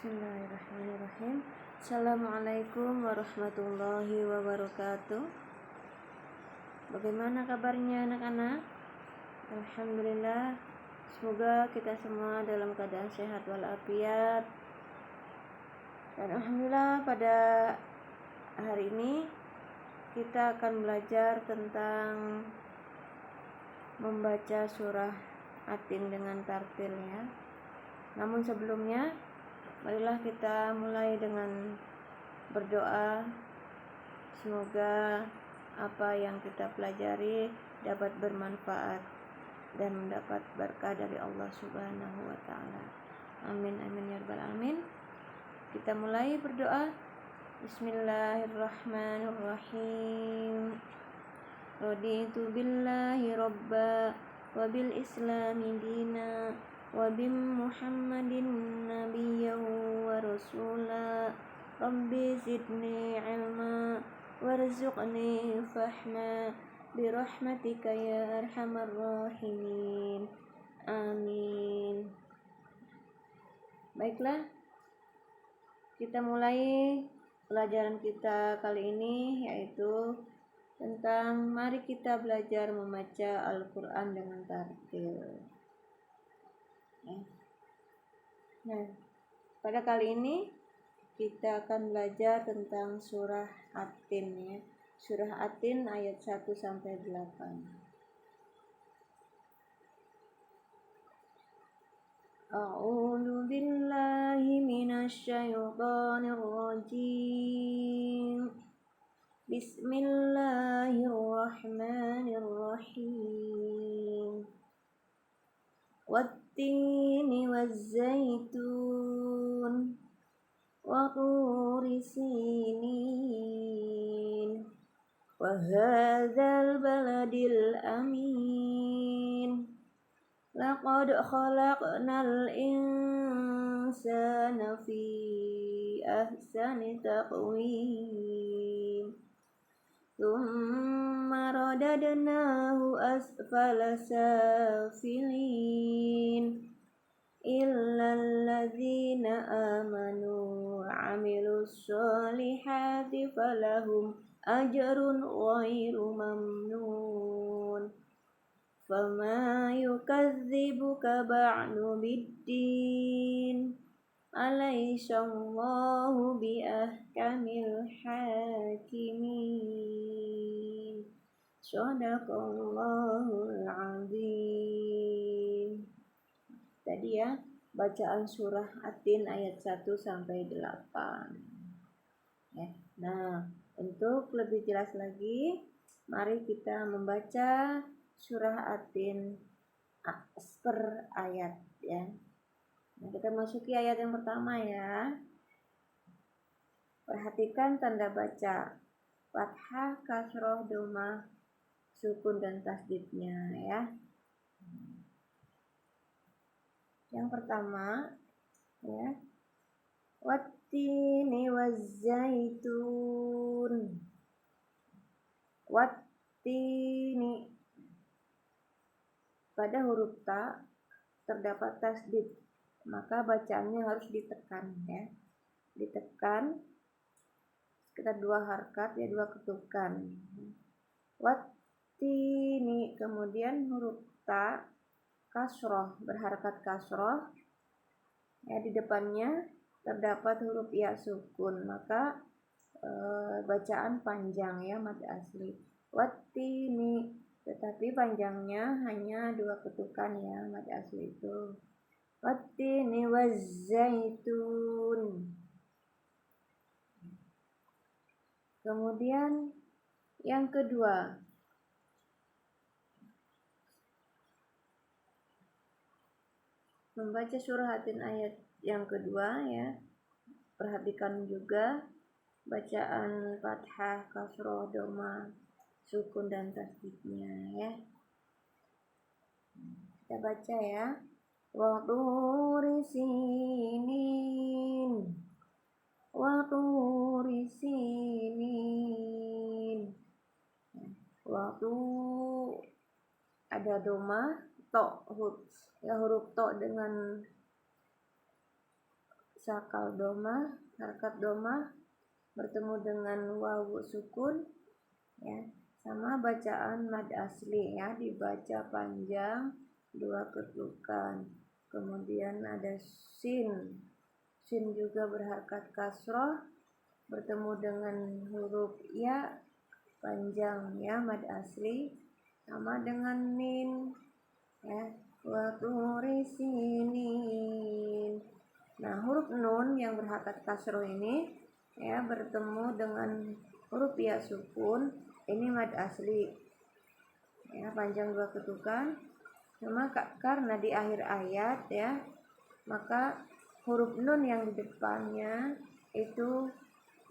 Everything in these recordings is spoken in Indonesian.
Bismillahirrahmanirrahim. Assalamualaikum warahmatullahi wabarakatuh. Bagaimana kabarnya anak-anak? Alhamdulillah. Semoga kita semua dalam keadaan sehat walafiat. Dan alhamdulillah pada hari ini kita akan belajar tentang membaca surah Atin dengan tartil ya. Namun sebelumnya, marilah kita mulai dengan berdoa. Semoga apa yang kita pelajari dapat bermanfaat dan mendapat berkah dari Allah Subhanahu wa taala. Amin amin ya rabbal alamin. Kita mulai berdoa. Bismillahirrahmanirrahim. Raditu billahi robba wa bil islami dina wa bim Muhammadin nabiyyan wa rasula. Rabbi zidni ilma warzuqni fahma birahmatika ya arhamar rahimin. Amin. Baiklah, kita mulai pelajaran kita kali ini, yaitu tentang mari kita belajar membaca Al-Quran dengan tartil. Nah, pada kali ini kita akan belajar tentang surah Atin ya. Surah Atin ayat 1 sampai 8. A'udzu billahi minasy syaithanir rajim. Bismillahirrahmanirrahim. Wattini wazzaitun wa turi sinin wa hadzal baladil amin. Laqad khalaqnal insana fi ahsani taqwim. Thumma radadnahu asfala safilin. Illal ladzina amanu wa 'amilus solihati falahum ajrun ghairu mamnun. Fama yukadzibuka ba'du biddin. Alaysallahu biahkamil hakimin. Shadaqallahul azim. Tadi ya, bacaan surah Atin ayat 1 sampai 8. Ya. Nah, untuk lebih jelas lagi, mari kita membaca surah Atin per ayat ya. Nah, kita masuki ayat yang pertama ya. Perhatikan tanda baca fathah, kasroh, dhammah, sukun dan tasdidnya ya. Yang pertama ya, wattini wazzaitun. Wattini, pada huruf ta terdapat tasdid, maka bacaannya harus ditekan ya. Ditekan sekitar 2 harkat ya, 2 ketukan. Wattini, kemudian huruf ta kasroh, berharakat kasroh ya, di depannya terdapat huruf ya sukun, maka bacaan panjang ya, mad asli. Wattini, tetapi panjangnya hanya 2 ketukan ya, mad asli itu. Wattini wazzaitun. Kemudian yang kedua, membaca surah Atin ayat yang kedua ya. Perhatikan juga bacaan fathah, kasroh, dhammah, sukun dan tasdidnya ya. Kita baca ya. Wa turi sinin. Wa turi sinin. Waktu ada dhammah, to, huruf to dengan sakal doma, harkat doma bertemu dengan wawu sukun ya, sama bacaan mad asli ya, dibaca panjang 2 ketukan. Kemudian ada sin juga berharkat kasroh bertemu dengan huruf ya panjang ya, mad asli, sama dengan nin ya, wa turi sinin. Nah, huruf nun yang berharkat kasroh ini ya bertemu dengan huruf ya sukun, ini mad asli ya, panjang 2 ketukan. Cuma karena di akhir ayat ya, maka huruf nun yang di depannya itu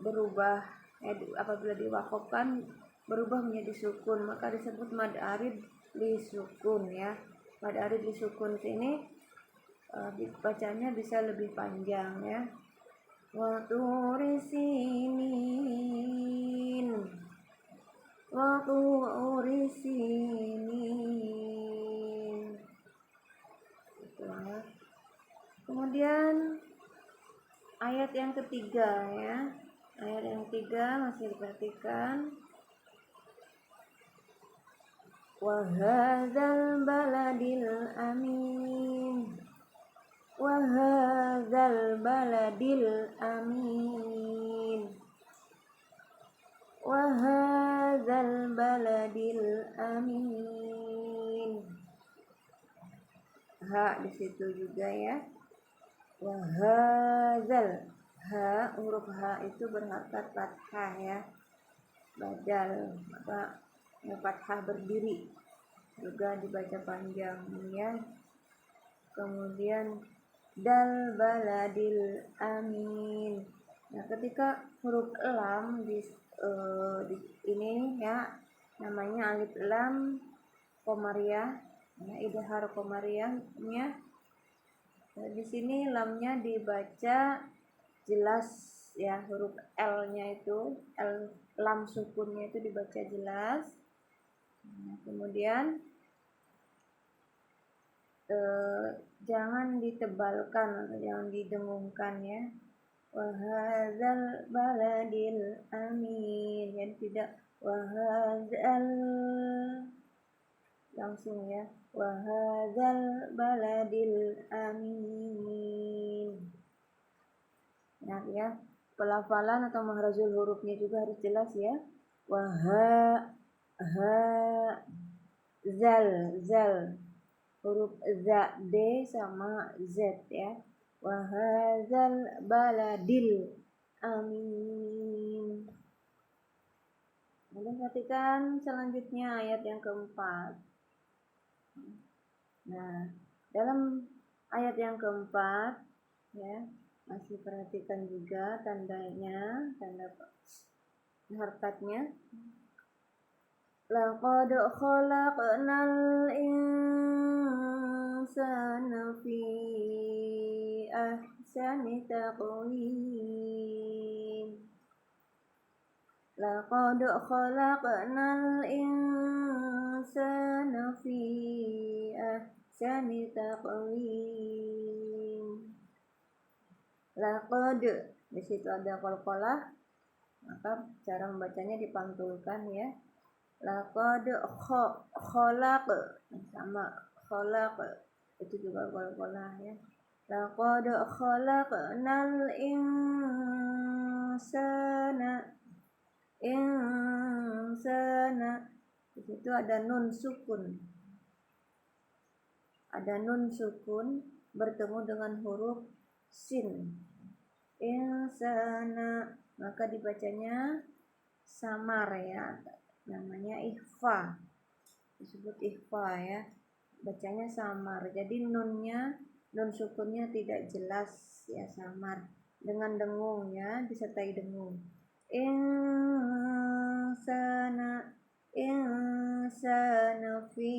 berubah ya, apabila diwakafkan berubah menjadi sukun, maka disebut mad arid li sukun ya. Mad arid li sukun sini bacanya bisa lebih panjang ya. Wa turi sinin, wa turi sinin. Gitu ya. Kemudian ayat yang ketiga ya. Ayat yang ketiga masih diperhatikan. Wa hadzal baladil amin, wa hadzal baladil amin, wa hadzal baladil amin. Ha di situ juga ya. Wa hadzal, ha, huruf ha itu berharkat fathah ya, badal, maka fathah berdiri juga dibaca panjang ya. Kemudian dal baladil amin. Nah, ketika huruf lam di ini ya, namanya alif lam komariah ya, idhar komariahnya. Nah, di sini lamnya dibaca jelas ya, huruf L-nya itu, lam sukunnya itu dibaca jelas. Nah, kemudian jangan ditebalkan atau jangan didengungkan ya. Wa hadzal baladil amin, jadi tidak wa hadzal, langsung ya, wa hadzal baladil amin. Nah ya, pelafalan atau mahrazul hurufnya juga harus jelas ya. Wa ha zal, huruf za, d sama z ya. Wa hadzal baladil amin. Kemudian perhatikan selanjutnya ayat yang keempat. Nah, dalam ayat yang keempat ya, masih perhatikan juga tandanya, tanda harkatnya. Laqad khalaqnal insana fi ahsani taqwim. Laqad khalaqnal insana fi ahsani taqwim. Laqad, di situ ada qalqalah, maka cara membacanya dipantulkan ya. Laqad khalaq, sama khalaq itu juga qalqalah ya. Laqad khalaqnal insana, di situ ada nun sukun. Ada nun sukun bertemu dengan huruf sin. Insana, maka dibacanya samar ya, namanya ikhfa, disebut ikhfa ya, bacanya samar. Jadi nun sukunnya tidak jelas ya, samar dengan dengung ya, disertai dengung. Insana fi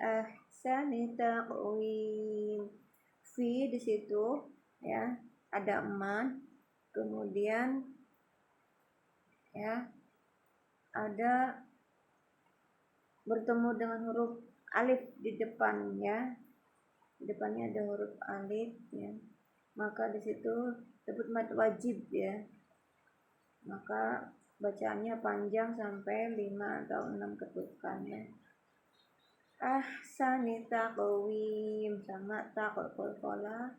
ahsani taqwim. Fi di situ ya ada mad, kemudian ya ada bertemu dengan huruf alif di depan ya, di depannya ada huruf alif ya, maka di situ sebut mad wajib ya, maka bacaannya panjang sampai 5 atau 6 ketukan ya. Ahsani taqwim, sama ta qalqalah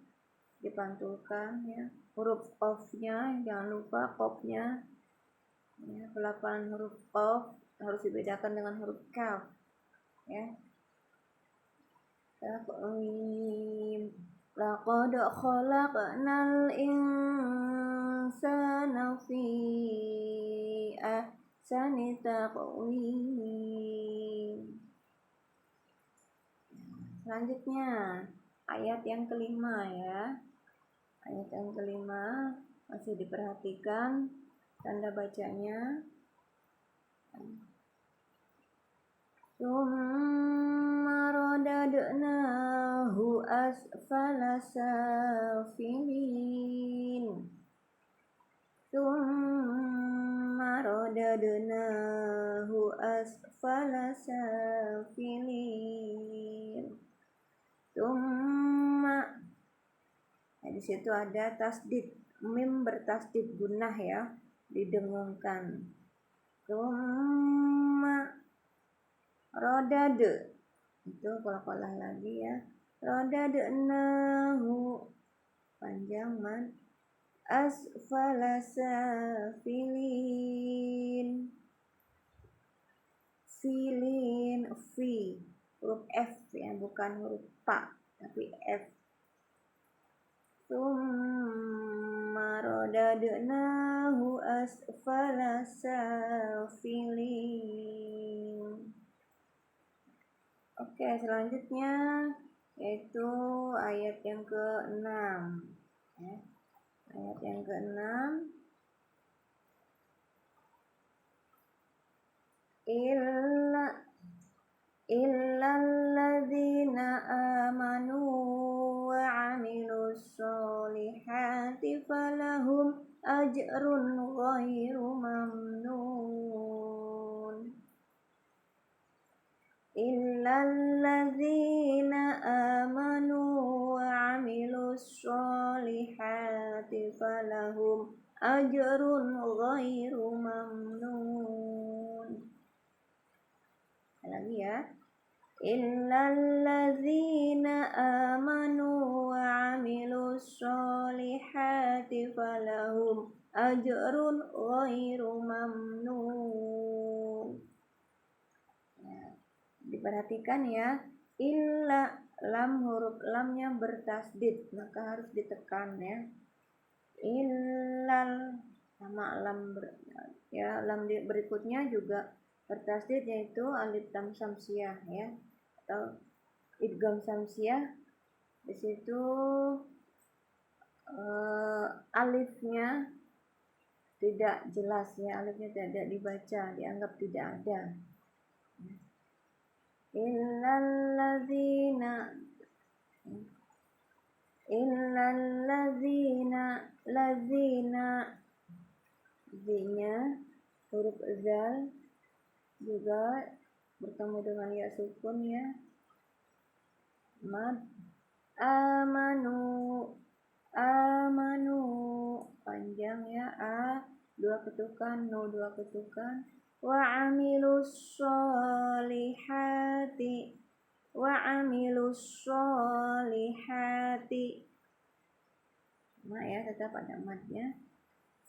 dipantulkan ya. Huruf qafnya jangan lupa qafnya ya, pelafalan huruf qaf harus dibedakan dengan huruf kaf ya. Taqwim, laqad khalaqnal insana fi ahsani taqwim. Selanjutnya ayat yang kelima ya. Ayat yang kelima masih diperhatikan tanda bacanya. Tsumma radadnahu asfala safilin. Tsumma radadnahu asfala safilin. Tsumma, nah, di situ ada tasdid, mim bertasdid gunnah ya, didengungkan. Tsumma rodad, itu qalqalah lagi ya. Rodadnahu panjang mad asfala safilin. Filin, fi, huruf F ya, bukan huruf pa tapi F. Tsumma radadnahu asfala safilin. Oke, selanjutnya yaitu ayat yang ke-6 ya. Ayat yang ke-6, illalladzina amanu wa 'amilus sholihati falahum ajrun ghairu mamnun. Illalladzina amanu wa 'amilus sholihati falahum ajrun ghairu mamnun. Lagi ya. Illalladzina amanu wa 'amilus sholihati falahum ajrun ghairu mamnun. Ya, diperhatikan ya. Illa, lam, huruf lamnya bertasdid, maka harus ditekan ya. Illal sama lam ya, lam berikutnya juga bertasdid, yaitu alif lam samsiah ya, atau idgham samsiah. Di situ alifnya tidak jelas ya, alifnya tidak dibaca, dianggap tidak ada. Illalladzina, ladzina, zi-nya huruf zal juga bertemu dengan ya sukun ya. Mad amanu panjang ya, a 2 ketukan, nu 2 ketukan. Wa 'amilus sholihati, nah ya, tetap ada madnya.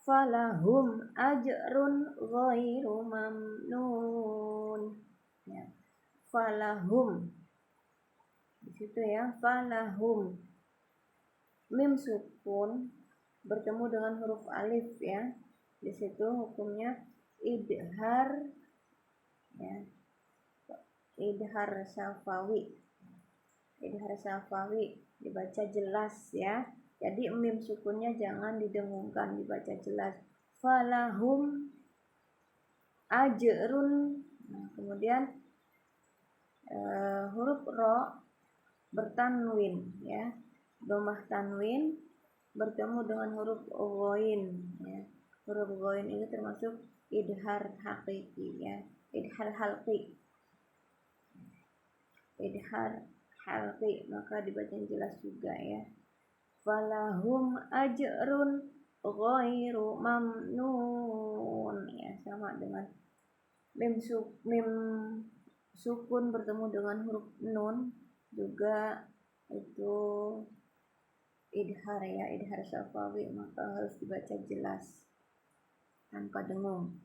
Falahum ajrun ghairu mamnun ya. Falahum di situ ya, falahum, mim sukun bertemu dengan huruf alif ya. Di situ hukumnya idhar ya, idhar syafawi, dibaca jelas ya. Jadi mim sukunnya jangan didengungkan, dibaca jelas. Falahum ajrun. Nah, kemudian huruf ro bertanwin ya, domah tanwin bertemu dengan huruf ghain ya. Huruf ghain ini termasuk idhar hakiki ya, idhar halqi, maka dibaca jelas juga ya. falahum ajrun ghairu mamnun. Ya, sama dengan mim sukun bertemu dengan huruf nun juga itu idhar ya, idhar syafawi, maka harus dibaca jelas tanpa dengung.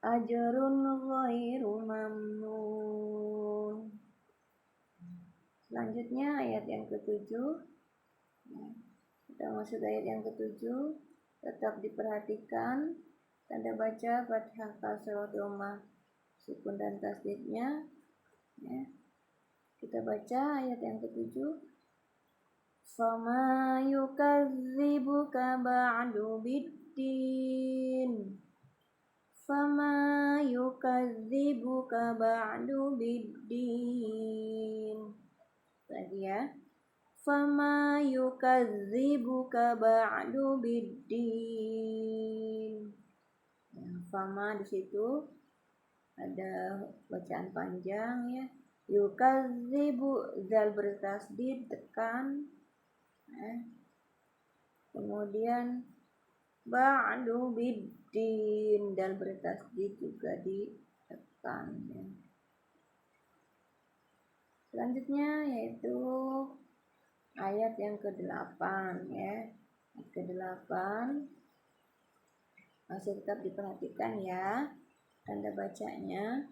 Ajrun ghairu mamnun. Selanjutnya ayat yang ke-7. Kita masuk ayat yang ke-7. Tetap diperhatikan tanda baca fathah, kasrah, dhammah, sukun dan tasdidnya. Ya. Kita baca ayat yang ke-7. Fama yukadzibuka ba'du biddin. Fama yukadzibuka ba'du biddin. Lagi ya. Fama yukadzibuka ba'du biddin. Ya, fama di situ ada bacaan panjang ya. Yukadzibu, zal bertasdid, tekan. Kemudian ba'du biddin, dal bertasdid juga ditekan ya. Selanjutnya yaitu ayat yang ke-8 ya. Ayat ke-8 masih tetap diperhatikan ya tanda bacanya.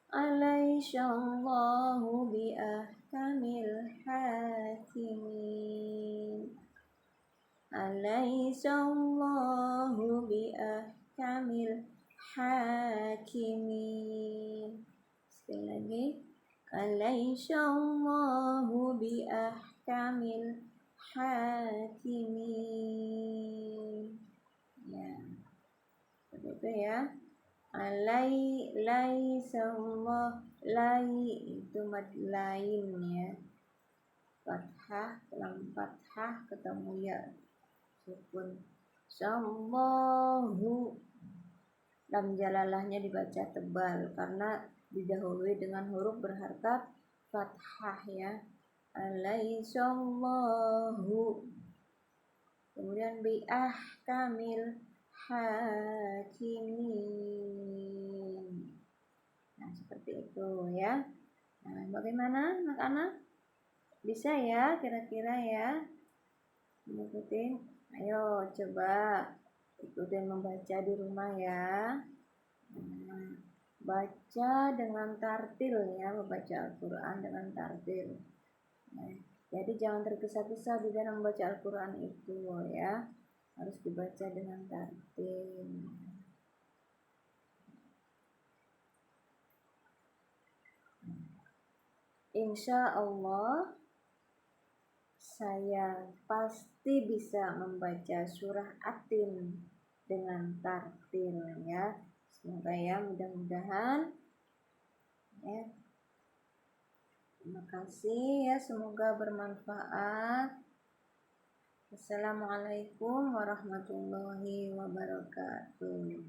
Alaisyallahu biahkamil hakimin. Alaisyallahu biahkamil hakimin. Sekali lagi. Alaisyallahu biahkamil hakimin. Ya. Seperti itu ya. Alaisyallah, lai itu mad lain ya. Fathah, dalam fathah ketemu ya sukun. Sallahu, lam jalalahnya dibaca tebal karena didahului dengan huruf berharkat fathah ya. Alaisyallahu. Kemudian biahkamil hakimin. Nah, seperti itu ya. Nah, bagaimana anak-anak? Bisa ya kira-kira ya mengikuti? Ayo coba ikutin membaca di rumah ya. Nah, baca dengan tartil ya, membaca Al-Quran dengan tartil. Nah, jadi jangan tergesa-gesa di dalam membaca Al-Quran itu ya, harus dibaca dengan tartil. Insya Allah saya pasti bisa membaca surah At-Tin dengan tartil ya. Semoga ya, mudah-mudahan ya. Terima kasih ya, semoga bermanfaat. Assalamualaikum warahmatullahi wabarakatuh.